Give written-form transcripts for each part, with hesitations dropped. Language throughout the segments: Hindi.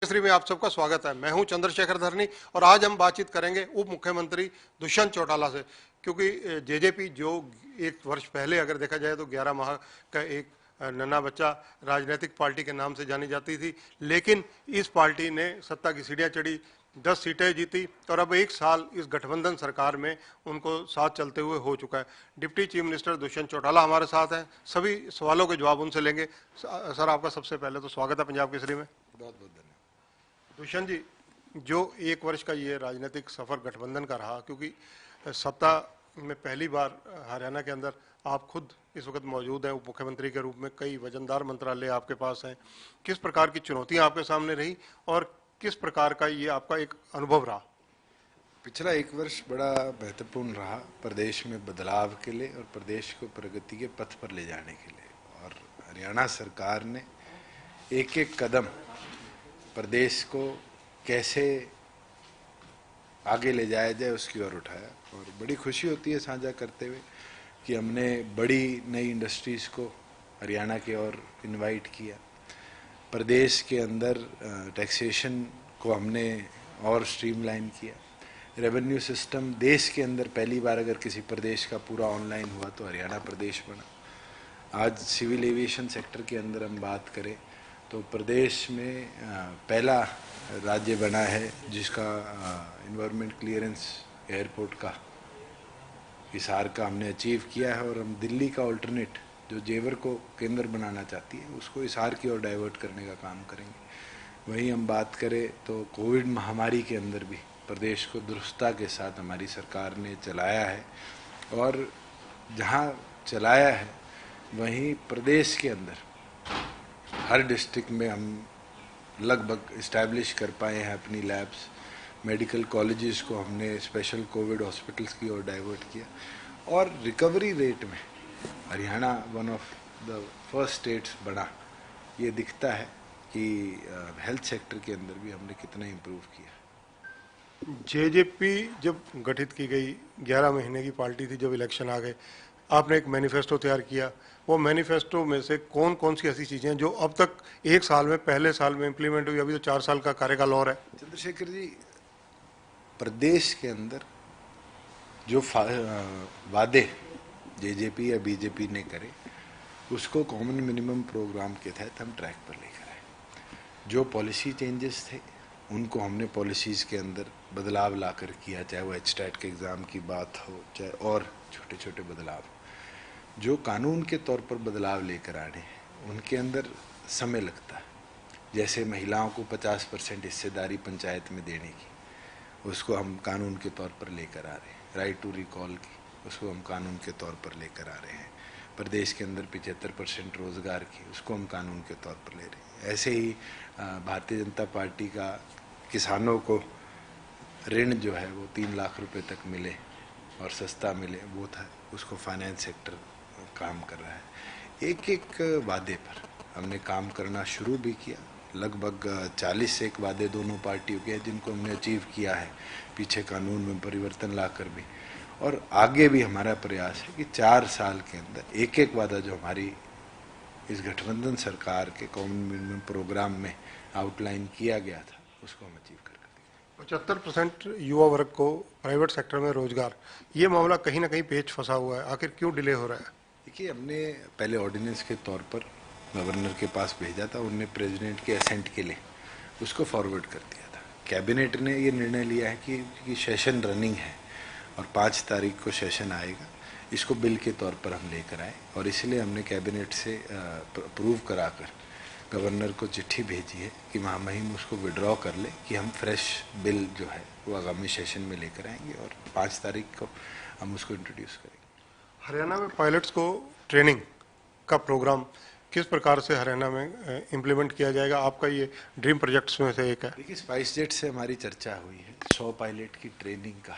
केसरी में आप सबका स्वागत है। मैं हूं चंद्रशेखर धरनी और आज हम बातचीत करेंगे उप मुख्यमंत्री दुष्यंत चौटाला से, क्योंकि जेजेपी जो एक वर्ष पहले अगर देखा जाए तो 11 माह का एक नन्हा बच्चा राजनीतिक पार्टी के नाम से जानी जाती थी, लेकिन इस पार्टी ने सत्ता की सीढ़ियां चढ़ी, 10 सीटें जीती और अब एक साल इस गठबंधन सरकार में उनको साथ चलते हुए हो चुका है। Deputy chief minister Dushyant Chautala हमारे साथ हैं, सभी सवालों के जवाब उनसे लेंगे। सर, आपका सबसे पहले तो स्वागत है पंजाब केसरी में। बहुत बहुत धन्यवाद। दुष्यंत जी, जो एक वर्ष का ये राजनीतिक सफर गठबंधन का रहा, क्योंकि सत्ता में पहली बार हरियाणा के अंदर आप खुद इस वक्त मौजूद हैं उप मुख्यमंत्री के रूप में, कई वजनदार मंत्रालय आपके पास हैं, किस प्रकार की चुनौतियां आपके सामने रही और किस प्रकार का ये आपका एक अनुभव रहा? पिछला एक वर्ष बड़ा महत्वपूर्ण रहा प्रदेश में बदलाव के लिए और प्रदेश को प्रगति के पथ पर ले जाने के लिए। और हरियाणा सरकार ने एक एक कदम प्रदेश को कैसे आगे ले जाया जाए उसकी ओर उठाया। और बड़ी खुशी होती है साझा करते हुए कि हमने बड़ी नई इंडस्ट्रीज़ को हरियाणा की ओर इनवाइट किया। प्रदेश के अंदर टैक्सेशन को हमने और स्ट्रीमलाइन किया। रेवेन्यू सिस्टम देश के अंदर पहली बार अगर किसी प्रदेश का पूरा ऑनलाइन हुआ तो हरियाणा प्रदेश बना। आज सिविल एविएशन सेक्टर के अंदर हम बात करें तो प्रदेश में पहला राज्य बना है जिसका इन्वायरमेंट क्लियरेंस एयरपोर्ट का, हिसार का हमने अचीव किया है। और हम दिल्ली का अल्टरनेट जो जेवर को केंद्र बनाना चाहती है उसको हिसार की ओर डाइवर्ट करने का काम करेंगे। वहीं हम बात करें तो कोविड महामारी के अंदर भी प्रदेश को दुरुस्ता के साथ हमारी सरकार ने चलाया है। और जहां चलाया है वहीं प्रदेश के अंदर हर डिस्ट्रिक्ट में हम लगभग इस्टेब्लिश कर पाए हैं अपनी लैब्स। मेडिकल कॉलेजेस को हमने स्पेशल कोविड हॉस्पिटल्स की ओर डाइवर्ट किया। और रिकवरी रेट में Haryana one of the first states बना। ये दिखता है कि हेल्थ सेक्टर के अंदर भी हमने कितना इम्प्रूव किया। जेजेपी जब गठित की गई, 11 महीने की पार्टी थी, जब इलेक्शन आ गए, आपने एक मैनिफेस्टो तैयार किया। वो मैनिफेस्टो में से कौन कौन सी ऐसी चीज़ें हैं जो अब तक एक साल में, पहले साल में इम्प्लीमेंट हुई? अभी तो 4 साल का कार्यकाल और है। चंद्रशेखर जी, प्रदेश के अंदर जो वादे जेजेपी या बीजेपी ने करे उसको कॉमन मिनिमम प्रोग्राम के तहत हम ट्रैक पर लेकर आए। जो पॉलिसी चेंजेस थे उनको हमने पॉलिसीज़ के अंदर बदलाव लाकर किया, चाहे वो एचटेट के एग्ज़ाम की बात हो, चाहे और छोटे छोटे बदलाव। जो कानून के तौर पर बदलाव लेकर आने हैं उनके अंदर समय लगता है। जैसे महिलाओं को 50% हिस्सेदारी पंचायत में देने की, उसको हम कानून के तौर पर लेकर आ रहे हैं। राइट टू रिकॉल की, उसको हम कानून के तौर पर लेकर आ रहे हैं। प्रदेश के अंदर 75% रोजगार की, उसको हम कानून के तौर पर ले रहे हैं। ऐसे ही भारतीय जनता पार्टी का किसानों को ऋण जो है वो 3 लाख रुपए तक मिले और सस्ता मिले, वो था, उसको फाइनेंस सेक्टर काम कर रहा है। एक एक वादे पर हमने काम करना शुरू भी किया। लगभग 40 से एक वादे दोनों पार्टियों के हैं जिनको हमने अचीव किया है पीछे कानून में परिवर्तन लाकर भी। और आगे भी हमारा प्रयास है कि 4 साल के अंदर एक एक वादा जो हमारी इस गठबंधन सरकार के कॉमन मिनिमम प्रोग्राम में आउटलाइन किया गया था उसको हम अचीव कर देंगे। 75% युवा वर्ग को प्राइवेट सेक्टर में रोजगार, ये मामला कहीं ना कहीं पेच फंसा हुआ है, आखिर क्यों डिले हो रहा है? देखिए, हमने पहले ऑर्डिनेंस के तौर पर गवर्नर के पास भेजा था, उनने प्रेसिडेंट के असेंट के लिए उसको फॉरवर्ड कर दिया था। कैबिनेट ने ये निर्णय लिया है कि सेशन रनिंग है और 5 तारीख को सेशन आएगा, इसको बिल के तौर पर हम लेकर आए। और इसलिए हमने कैबिनेट से अप्रूव कराकर गवर्नर को चिट्ठी भेजी है कि महामहिम उसको विड्रॉ कर ले, कि हम फ्रेश बिल जो है वो आगामी सेशन में लेकर आएंगे और 5 तारीख को हम उसको इंट्रोड्यूस करेंगे। हरियाणा में पायलट्स को ट्रेनिंग का प्रोग्राम किस प्रकार से हरियाणा में इम्प्लीमेंट किया जाएगा? आपका ये ड्रीम प्रोजेक्ट्स में से एक है। देखिए, स्पाइस जेट से हमारी चर्चा हुई है 100 पायलट की ट्रेनिंग का।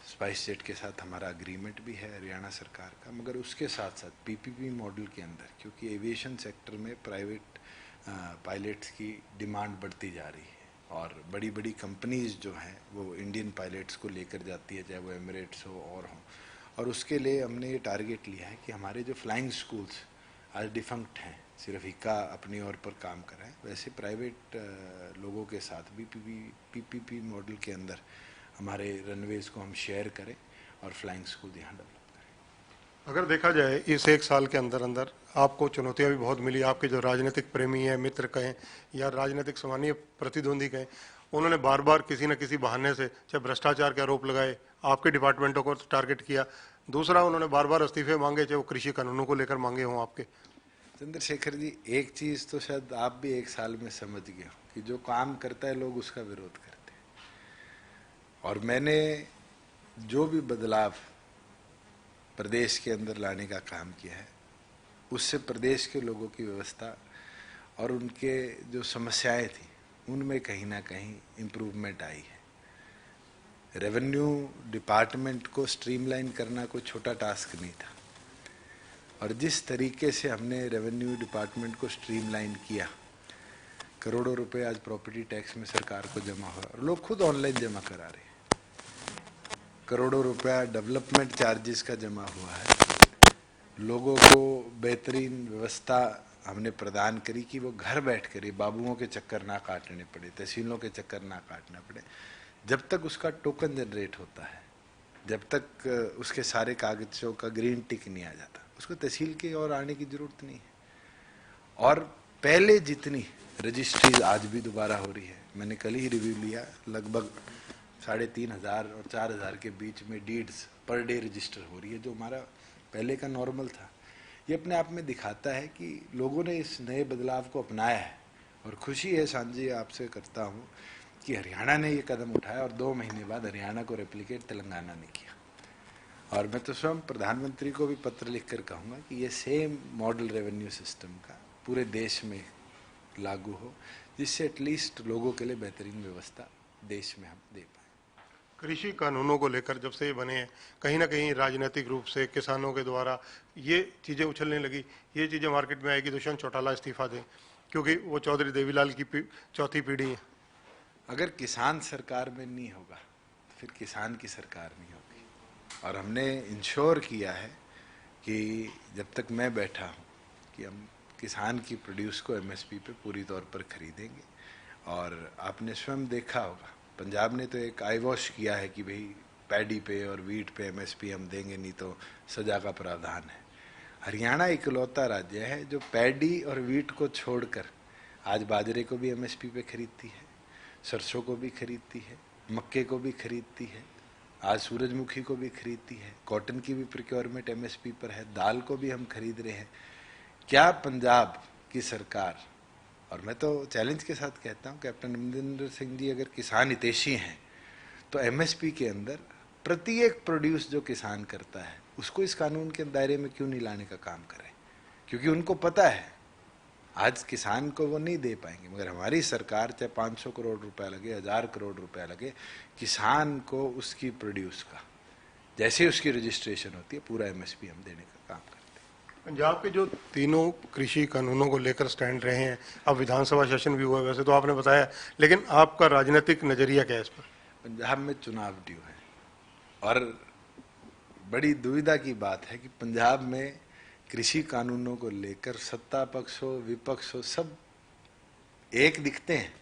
स्पाइस जेट के साथ हमारा अग्रीमेंट भी है हरियाणा सरकार का, मगर उसके साथ साथ पीपीपी मॉडल के अंदर, क्योंकि एविएशन सेक्टर में प्राइवेट पायलट्स की डिमांड बढ़ती जा रही है और बड़ी बड़ी कंपनीज जो हैं वो इंडियन पायलट्स को लेकर जाती है, चाहे वो एमिरेट्स हो और हों। और उसके लिए हमने ये टारगेट लिया है कि हमारे जो फ्लाइंग स्कूल्स आज डिफंक्ट हैं, सिर्फ हिक्का अपनी ओर पर काम कर रहा है, वैसे प्राइवेट लोगों के साथ भी पीपीपी मॉडल के अंदर हमारे रनवेज को हम शेयर करें और फ्लाइंग स्कूल यहाँ डेवलप करें। अगर देखा जाए इस एक साल के अंदर अंदर आपको चुनौतियां भी बहुत मिली। आपके जो राजनीतिक प्रेमी हैं, मित्र कहें या राजनीतिक सामान्य प्रतिद्वंदी कहें, उन्होंने बार बार किसी न किसी बहाने से चाहे भ्रष्टाचार के आरोप लगाए, आपके डिपार्टमेंटों को टारगेट किया। दूसरा, उन्होंने बार बार इस्तीफे मांगे, चाहे वो कृषि कानूनों को लेकर मांगे हों आपके। चंद्रशेखर जी, एक चीज तो शायद आप भी एक साल में समझ गए हो कि जो काम करता है लोग उसका विरोध करते हैं। और मैंने जो भी बदलाव प्रदेश के अंदर लाने का काम किया है, उससे प्रदेश के लोगों की व्यवस्था और उनके जो समस्याएं थी उनमें कहीं ना कहीं इम्प्रूवमेंट आई है। रेवेन्यू डिपार्टमेंट को स्ट्रीमलाइन करना कोई छोटा टास्क नहीं था, और जिस तरीके से हमने रेवेन्यू डिपार्टमेंट को स्ट्रीमलाइन किया, करोड़ों रुपए आज प्रॉपर्टी टैक्स में सरकार को जमा हुआ और लोग खुद ऑनलाइन जमा करा रहे हैं। करोड़ों रुपया डेवलपमेंट चार्जेस का जमा हुआ है। लोगों को बेहतरीन व्यवस्था हमने प्रदान करी कि वो घर बैठ कर बाबुओं के चक्कर ना काटने पड़े, तहसीलों के चक्कर ना काटना पड़े। जब तक उसका टोकन जनरेट होता है, जब तक उसके सारे कागजों का ग्रीन टिक नहीं आ जाता, उसको तहसील के और आने की जरूरत नहीं है। और पहले जितनी रजिस्ट्रीज आज भी दोबारा हो रही है, मैंने कल ही रिव्यू लिया, लगभग 3,500 और 4,000 के बीच में डीड्स पर डे रजिस्टर हो रही है, जो हमारा पहले का नॉर्मल था। ये अपने आप में दिखाता है कि लोगों ने इस नए बदलाव को अपनाया है। और खुशी है सांझी आपसे करता हूँ कि हरियाणा ने ये कदम उठाया और 2 महीने बाद हरियाणा को रेप्लिकेट तेलंगाना ने किया। और मैं तो स्वयं प्रधानमंत्री को भी पत्र लिखकर कहूँगा कि ये सेम मॉडल रेवेन्यू सिस्टम का पूरे देश में लागू हो, जिससे एटलीस्ट लोगों के लिए बेहतरीन व्यवस्था देश में हम दे पाएँ। कृषि कानूनों को लेकर जब से ये बने हैं, कहीं ना कहीं राजनीतिक रूप से किसानों के द्वारा ये चीज़ें उछलने लगी। ये चीज़ें मार्केट में आएगी, दुष्यंत चौटाला इस्तीफा दें, क्योंकि वो चौधरी देवीलाल की चौथी पीढ़ी है। अगर किसान सरकार में नहीं होगा तो फिर किसान की सरकार नहीं होगी। और हमने इंश्योर किया है कि जब तक मैं बैठा हूँ कि हम किसान की प्रोड्यूस को एमएसपी पे पूरी तौर पर खरीदेंगे। और आपने स्वयं देखा होगा, पंजाब ने तो एक आई वॉश किया है कि भाई पैडी पे और वीट पे एमएसपी हम देंगे नहीं तो सजा का प्रावधान है। हरियाणा इकलौता राज्य है जो पैडी और वीट को छोड़कर आज बाजरे को भी एमएसपी पे खरीदती है, सरसों को भी खरीदती है, मक्के को भी खरीदती है, आज सूरजमुखी को भी खरीदती है, कॉटन की भी प्रोक्योरमेंट एमएसपी पर है, दाल को भी हम खरीद रहे हैं। क्या पंजाब की सरकार, और मैं तो चैलेंज के साथ कहता हूं, कैप्टन अमरिंदर सिंह जी अगर किसान हितैषी हैं तो एमएसपी के अंदर प्रत्येक प्रोड्यूस जो किसान करता है उसको इस कानून के दायरे में क्यों नहीं लाने का काम करें? क्योंकि उनको पता है आज किसान को वो नहीं दे पाएंगे, मगर हमारी सरकार चाहे 500 करोड़ रुपया लगे, 1000 करोड़ रुपया लगे, किसान को उसकी प्रोड्यूस का जैसे उसकी रजिस्ट्रेशन होती है पूरा एमएसपी हम देने का काम करते हैं। पंजाब के जो तीनों कृषि कानूनों को लेकर स्टैंड रहे हैं, अब विधानसभा सेशन भी हुआ है वैसे तो आपने बताया, लेकिन आपका राजनीतिक नजरिया क्या है इस पर? पंजाब में चुनाव ड्यू है और बड़ी दुविधा की बात है कि पंजाब में कृषि कानूनों को लेकर सत्ता पक्ष हो विपक्ष हो सब एक दिखते हैं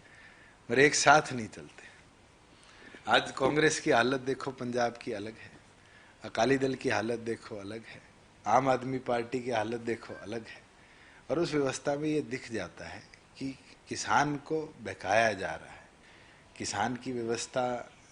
मगर एक साथ नहीं चलते। आज कांग्रेस की हालत देखो पंजाब की अलग है, अकाली दल की हालत देखो अलग है, आम आदमी पार्टी की हालत देखो अलग है। और उस व्यवस्था में ये दिख जाता है कि किसान को बहकाया जा रहा है। किसान की व्यवस्था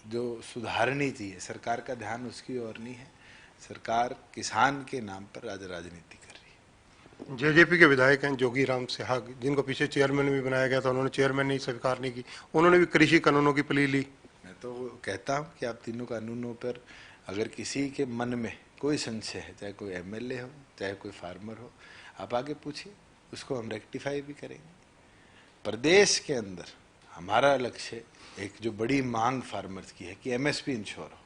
जो सुधारनी चाहिए, सरकार का ध्यान उसकी ओर नहीं है। सरकार किसान के नाम पर राजनीति कर रही है। जेजेपी के विधायक हैं जोगी राम सिहाग, जिनको पीछे चेयरमैन भी बनाया गया था, उन्होंने चेयरमैन नहीं स्वीकार नहीं की, उन्होंने भी कृषि कानूनों की प्ली ली। मैं तो कहता हूँ कि आप तीनों कानूनों पर अगर किसी के मन में कोई संशय है, चाहे कोई एमएलए हो चाहे कोई फार्मर हो, आप आगे पूछिए, उसको हम रेक्टिफाई भी करेंगे। प्रदेश के अंदर हमारा लक्ष्य, एक जो बड़ी मांग फार्मर्स की है कि एमएसपी इंश्योर हो,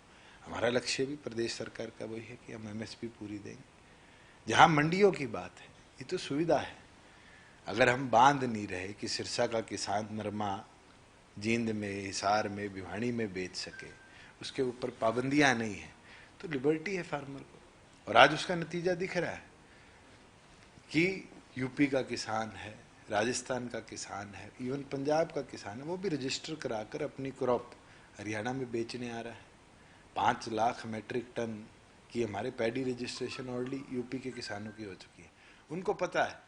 हमारा लक्ष्य भी प्रदेश सरकार का वही है कि हम एमएसपी पूरी देंगे। जहाँ मंडियों की बात है, ये तो सुविधा है। अगर हम बांध नहीं रहे कि सिरसा का किसान नरमा जींद में, हिसार में, भिवानी में बेच सके, उसके ऊपर पाबंदियां नहीं है, तो लिबर्टी है फार्मर को। और आज उसका नतीजा दिख रहा है कि यूपी का किसान है, राजस्थान का किसान है, इवन पंजाब का किसान है, वो भी रजिस्टर कराकर अपनी क्रॉप हरियाणा में बेचने आ रहा है। 5 लाख मेट्रिक टन की हमारे पैडी रजिस्ट्रेशन ऑलरेडी यूपी के किसानों की हो चुकी है। उनको पता है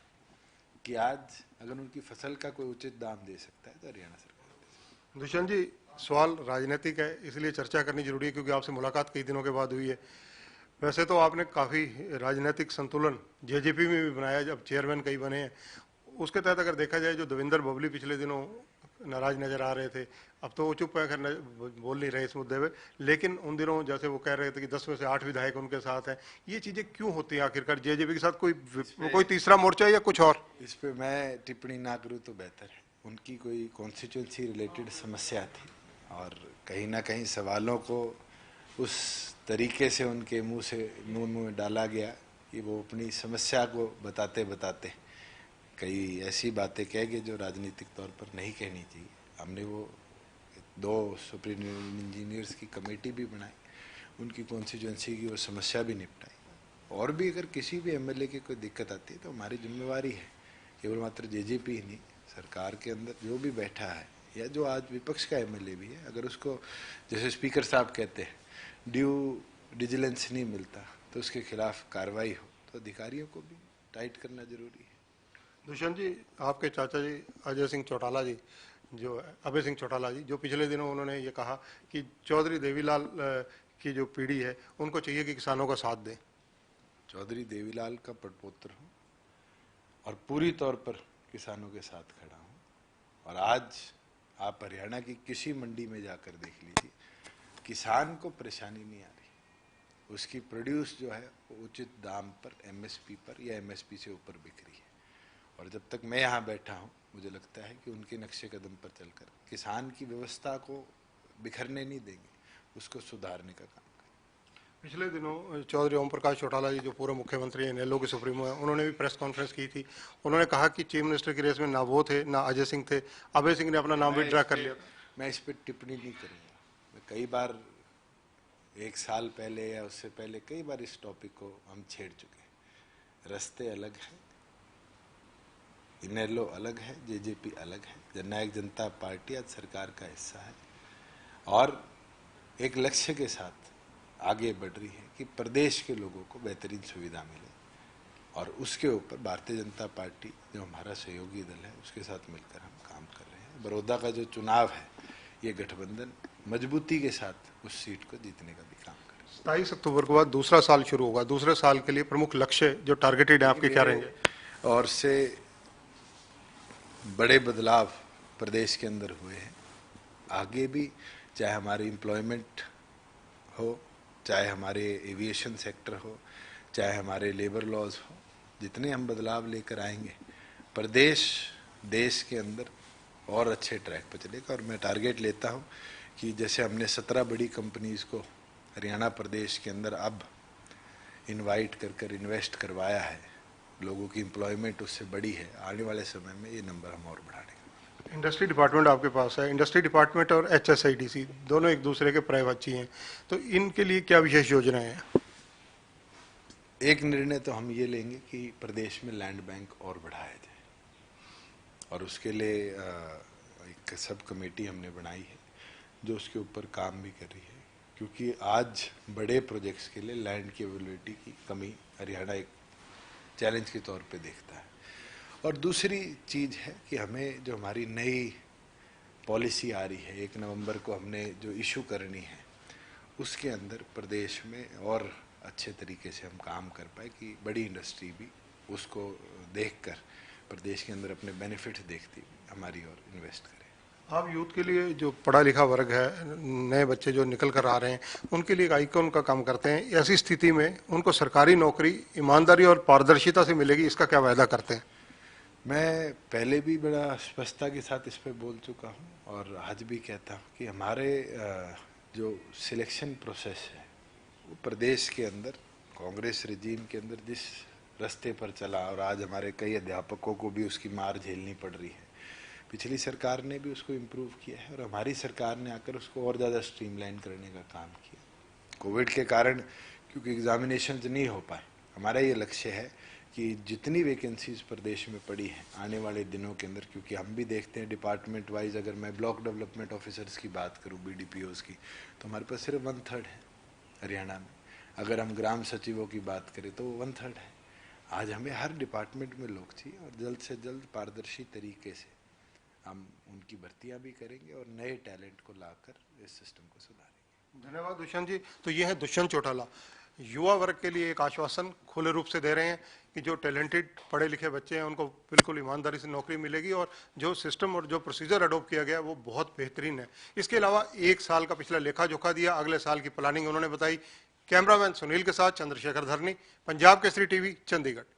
कि आज अगर उनकी फसल का कोई उचित दाम दे सकता है तो हरियाणा सरकार। दुष्यंत जी, सवाल राजनीतिक है, इसलिए चर्चा करनी जरूरी है क्योंकि आपसे मुलाकात कई दिनों के बाद हुई है। वैसे तो आपने काफ़ी राजनीतिक संतुलन जेजेपी में भी बनाया, जब चेयरमैन कई बने हैं। उसके तहत अगर देखा जाए, जो देवेंद्र बबली पिछले दिनों नाराज नजर आ रहे थे, अब तो वो चुप है, खैर बोल नहीं रहे इस मुद्दे पे, लेकिन उन दिनों जैसे वो कह रहे थे कि 10 में से 8 विधायक उनके साथ हैं। ये चीजें क्यों होती हैं आखिरकार? जेजेपी के साथ कोई तीसरा मोर्चा या कुछ और? इस पे मैं टिप्पणी ना करूँ तो बेहतर है। उनकी कोई कॉन्स्टिट्यूंसी रिलेटेड समस्या थी और कहीं ना कहीं सवालों को उस तरीके से उनके मुंह में डाला गया कि वो अपनी समस्या को बताते बताते कई ऐसी बातें कह गए जो राजनीतिक तौर पर नहीं कहनी चाहिए। हमने वो 2 सुप्रीम इंजीनियर्स की कमेटी भी बनाई, उनकी कॉन्स्टिट्यूंसी की वो समस्या भी निपटाई। और भी अगर किसी भी एमएलए की कोई दिक्कत आती है तो हमारी जिम्मेवारी है, केवल मात्र जेजेपी ही नहीं, सरकार के अंदर जो भी बैठा है या जो आज विपक्ष का एमएलए भी है, अगर उसको जैसे स्पीकर साहब कहते हैं ड्यू डिजिलेंस नहीं मिलता तो उसके खिलाफ कार्रवाई हो, तो अधिकारियों को भी टाइट करना जरूरी है। दुष्यंत जी, आपके चाचा जी अजय सिंह चौटाला जी, जो अभय सिंह चौटाला जी, जो पिछले दिनों उन्होंने ये कहा कि चौधरी देवीलाल की जो पीढ़ी है उनको चाहिए कि किसानों का साथ दें। चौधरी देवीलाल का पड़पोत्र हूँ और पूरी तौर पर किसानों के साथ खड़ा हूँ। और आज आप हरियाणा की किसी मंडी में जाकर देख लीजिए, किसान को परेशानी नहीं आ रही, उसकी प्रोड्यूस जो है वो उचित दाम पर, एमएसपी पर या एमएसपी से ऊपर बिक रही है। और जब तक मैं यहाँ बैठा हूँ मुझे लगता है कि उनके नक्शे कदम पर चलकर किसान की व्यवस्था को बिखरने नहीं देंगे, उसको सुधारने का काम करें। पिछले दिनों चौधरी ओम प्रकाश चौटाला जी, जो पूर्व मुख्यमंत्री हैं, नेलो के सुप्रीमो हैं, उन्होंने भी प्रेस कॉन्फ्रेंस की थी। उन्होंने कहा कि चीफ मिनिस्टर की रेस में ना वो थे ना अजय सिंह थे, अभय सिंह ने अपना नाम विड्रा कर लिया। मैं इस पर टिप्पणी नहीं करूँगा। मैं कई बार 1 साल पहले या उससे पहले कई बार इस टॉपिक को हम छेड़ चुके हैं। रास्ते अलग हैं, इनेलो अलग है, जेजेपी अलग है, जननायक जनता पार्टी आज सरकार का हिस्सा है और एक लक्ष्य के साथ आगे बढ़ रही है कि प्रदेश के लोगों को बेहतरीन सुविधा मिले। और उसके ऊपर भारतीय जनता पार्टी जो हमारा सहयोगी दल है उसके साथ मिलकर हम काम कर रहे हैं। बड़ौदा का जो चुनाव है, ये गठबंधन मजबूती के साथ उस सीट को जीतने का भी काम करे। 27 अक्टूबर के बाद दूसरा साल शुरू होगा। दूसरे साल के लिए प्रमुख लक्ष्य जो टारगेटेड है आपके क्या रहेंगे? और से बड़े बदलाव प्रदेश के अंदर हुए हैं, आगे भी, चाहे हमारी एम्प्लॉयमेंट हो, चाहे हमारे एविएशन सेक्टर हो, चाहे हमारे लेबर लॉज हो, जितने हम बदलाव लेकर आएंगे प्रदेश देश के अंदर और अच्छे ट्रैक पर चलेगा। और मैं टारगेट लेता हूं कि जैसे हमने 17 बड़ी कंपनीज को हरियाणा प्रदेश के अंदर अब इनवाइट कर इन्वेस्ट करवाया है, लोगों की एम्प्लॉयमेंट उससे बड़ी है, आने वाले समय में ये नंबर हम और बढ़ा देंगे। इंडस्ट्री डिपार्टमेंट आपके पास है। इंडस्ट्री डिपार्टमेंट और एचएसआईडीसी दोनों एक दूसरे के पर्यवेक्षी हैं, तो इनके लिए क्या विशेष योजनाएं हैं? एक निर्णय तो हम ये लेंगे कि प्रदेश में लैंड बैंक और बढ़ाया जाए और उसके लिए एक सब कमेटी हमने बनाई है जो उसके ऊपर काम भी कर रही है, क्योंकि आज बड़े प्रोजेक्ट्स के लिए लैंड की अवेलेबिलिटी की कमी हरियाणा एक चैलेंज के तौर पे देखता है। और दूसरी चीज़ है कि हमें जो हमारी नई पॉलिसी आ रही है 1 नवंबर को हमने जो इशू करनी है, उसके अंदर प्रदेश में और अच्छे तरीके से हम काम कर पाए कि बड़ी इंडस्ट्री भी उसको देखकर प्रदेश के अंदर अपने बेनिफिट देखती हमारी और इन्वेस्ट करे। आप यूथ के लिए, जो पढ़ा लिखा वर्ग है, नए बच्चे जो निकल कर आ रहे हैं, उनके लिए एक आइकॉन का काम करते हैं। ऐसी स्थिति में उनको सरकारी नौकरी ईमानदारी और पारदर्शिता से मिलेगी, इसका क्या वायदा करते हैं? मैं पहले भी बड़ा स्पष्टता के साथ इस पर बोल चुका हूँ और आज भी कहता हूँ कि हमारे जो सिलेक्शन प्रोसेस है वो प्रदेश के अंदर कांग्रेस रिजीम के अंदर जिस रास्ते पर चला और आज हमारे कई अध्यापकों को भी उसकी मार झेलनी पड़ रही है, पिछली सरकार ने भी उसको इम्प्रूव किया है और हमारी सरकार ने आकर उसको और ज़्यादा स्ट्रीमलाइन करने का काम किया। कोविड के कारण क्योंकि एग्जामिनेशन नहीं हो पाए, हमारा ये लक्ष्य है कि जितनी वैकेंसीज प्रदेश में पड़ी हैं आने वाले दिनों के अंदर, क्योंकि हम भी देखते हैं डिपार्टमेंट वाइज, अगर मैं ब्लॉक डेवलपमेंट ऑफिसर्स की बात करूं, BDPOs की, तो हमारे पास सिर्फ 1/3 है हरियाणा में। अगर हम ग्राम सचिवों की बात करें तो 1/3 है। आज हमें हर डिपार्टमेंट में लोग चाहिए और जल्द से जल्द पारदर्शी तरीके से हम उनकी भर्तियां भी करेंगे और नए टैलेंट को लाकर इस सिस्टम को सुधारेंगे। धन्यवाद दुष्यंत जी। तो ये है दुष्यंत चौटाला, युवा वर्ग के लिए एक आश्वासन खुले रूप से दे रहे हैं कि जो टैलेंटेड पढ़े लिखे बच्चे हैं उनको बिल्कुल ईमानदारी से नौकरी मिलेगी और जो सिस्टम और जो प्रोसीजर अडोप्ट किया गया वो बहुत बेहतरीन है। इसके अलावा 1 साल का पिछला लेखा जोखा दिया, अगले साल की प्लानिंग उन्होंने बताई। कैमरामैन सुनील के साथ चंद्रशेखर धरनी, पंजाब केसरी टीवी, चंडीगढ़।